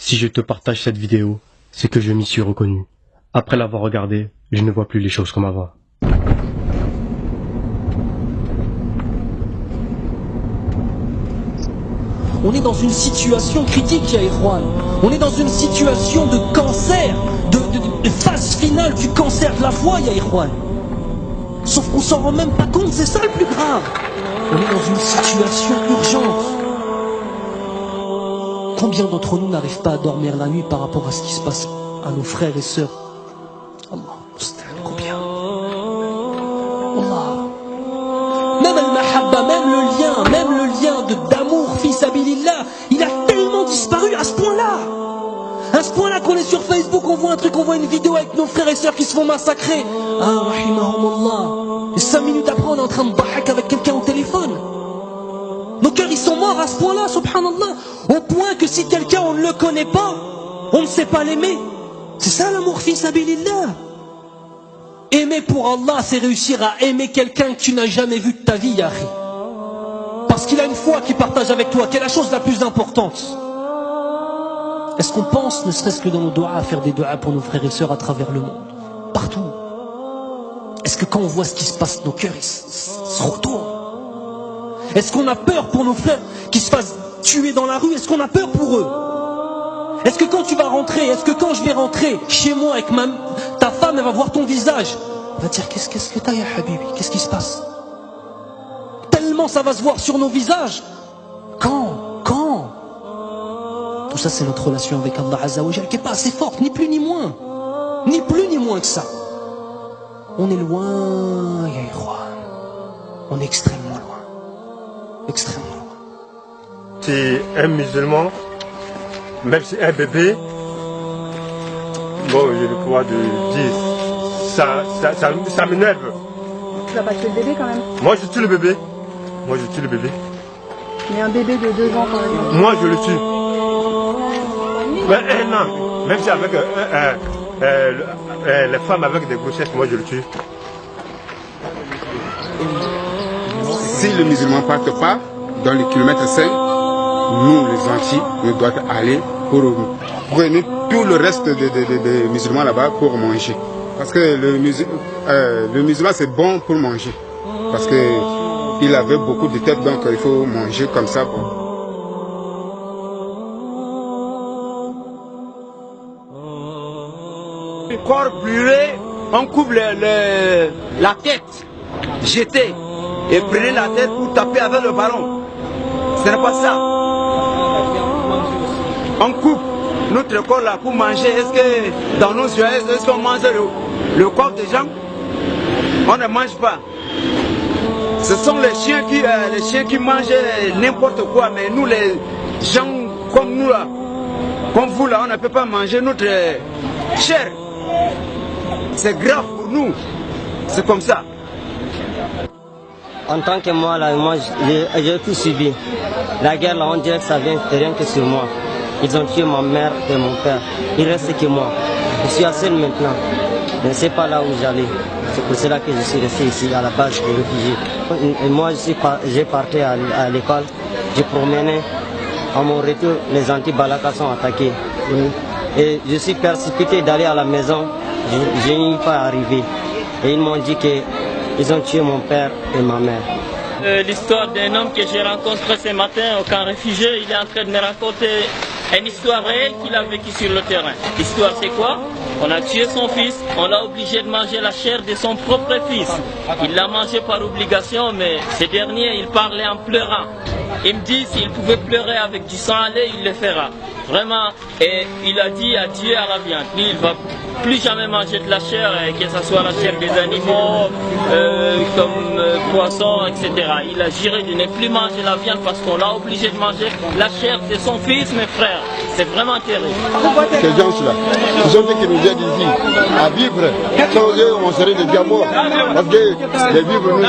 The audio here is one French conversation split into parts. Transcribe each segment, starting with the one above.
Si je te partage cette vidéo, c'est que je m'y suis reconnu. Après l'avoir regardée, je ne vois plus les choses comme avant. On est dans une situation critique, ya Ikhwan. On est dans une situation de cancer, de phase finale du cancer de la foi, ya Ikhwan. Sauf qu'on s'en rend même pas compte, c'est ça le plus grave. On est dans une situation urgente. Combien d'entre nous n'arrivent pas à dormir la nuit par rapport à ce qui se passe à nos frères et sœurs? Allah, combien? Allah. Même al-mahabba, même le lien d'amour, fils abilillah, il a tellement disparu à ce point-là. À ce point-là qu'on est sur Facebook, on voit un truc, on voit une vidéo avec nos frères et sœurs qui se font massacrer. Ah, rahimahumullah. Et 5 minutes après, on est en train de bahak avec quelqu'un au téléphone. Nos cœurs, ils sont morts à ce point-là, subhanallah. Au point que si quelqu'un, on ne le connaît pas, on ne sait pas l'aimer. C'est ça l'amour, fils abilillah. Aimer pour Allah, c'est réussir à aimer quelqu'un que tu n'as jamais vu de ta vie, Yahri. Parce qu'il a une foi qu'il partage avec toi, qui est la chose la plus importante. Est-ce qu'on pense, ne serait-ce que dans nos doigts, à faire des doigts pour nos frères et sœurs à travers le monde? Partout. Est-ce que quand on voit ce qui se passe, nos cœurs ils se retournent? Est-ce qu'on a peur pour nos frères qui se fassent tuer dans la rue? Est-ce qu'on a peur pour eux? Est-ce que quand tu vas rentrer, est-ce que quand je vais rentrer chez moi avec ta femme, elle va voir ton visage, elle va dire qu'est-ce que t'as, ya Habibi? Qu'est-ce qui se passe? Tellement ça va se voir sur nos visages. Quand tout ça, c'est notre relation avec Allah Azza wa Jal qui n'est pas assez forte, ni plus ni moins. Ni plus ni moins que ça. On est loin, ya Ikhwan. On est extrêmement loin. Extrêmement loin. C'est un musulman, même si un bébé, bon, j'ai le pouvoir de dire, ça m'énerve. Tu vas pas tuer le bébé quand même? Moi, je tue le bébé. Moi, je tue le bébé. Mais un bébé de 2 ans, par exemple. Moi, je le tue. Mais 1 an, même si avec les femmes avec des grossesses, moi, je le tue. Si le musulman ne parte pas dans les kilomètres 5, nous, les Antilles, nous devons aller pour prendre tout le reste des musulmans là-bas pour manger. Parce que le musulman, c'est bon pour manger. Parce qu'il avait beaucoup de têtes, donc il faut manger comme ça. Bon. Le corps brûlé, on coupe la tête, jetée, et prenez la tête pour taper avec le ballon. Ce n'est pas ça. On coupe notre corps là pour manger. Est-ce que dans nos yeux, est-ce qu'on mange le corps des gens? On ne mange pas. Ce sont les chiens qui mangent n'importe quoi, mais nous les gens comme nous là, comme vous là, on ne peut pas manger notre chair. C'est grave pour nous. C'est comme ça. En tant que moi, là, j'ai tout subi. La guerre, là, on dirait que ça vient rien que sur moi. Ils ont tué ma mère et mon père. Il reste que moi. Je suis seul maintenant. Je ne sais pas là où j'allais. C'est pour cela que je suis resté ici, à la base des réfugiés. Et moi, j'ai parti à l'école. J'ai promené. À mon retour, les anti-Balaka sont attaqués. Et je suis précipité d'aller à la maison. Je n'y suis pas arrivé. Et ils m'ont dit qu'ils ont tué mon père et ma mère. L'histoire d'un homme que j'ai rencontré ce matin au camp réfugié, il est en train de me raconter une histoire réelle qu'il a vécue sur le terrain. L'histoire c'est quoi? On a tué son fils, on l'a obligé de manger la chair de son propre fils. Il l'a mangé par obligation, mais ce dernier, il parlait en pleurant. Il me dit s'il pouvait pleurer avec du sang à lait, il le fera. Vraiment, et il a dit adieu à la viande. Lui, il ne va plus jamais manger de la chair, que ce soit la chair des animaux, comme poissons, etc. Il a juré de ne plus manger la viande parce qu'on l'a obligé de manger la chair de son fils, mes frères. C'est vraiment terrible. Ces gens-là, ils ont dit qu'ils nous aident ici à vivre. Sans eux, on serait déjà morts. Parce que les vivres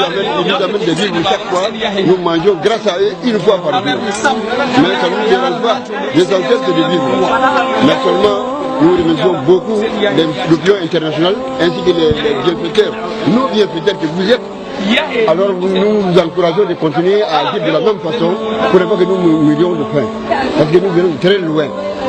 ils nous amènent des vivres chaque fois. Nous mangeons grâce à eux une fois par jour. Mais ça ne nous dérange pas. L'essentiel, c'est de vivre. Mais seulement, nous remercions beaucoup l'opinion internationale ainsi que les bienfaiteurs. Nous bienfaiteurs que vous êtes. Alors nous nous encourageons de continuer à agir de la même façon pour ne pas que nous mourions de faim. Parce que nous venons de très loin.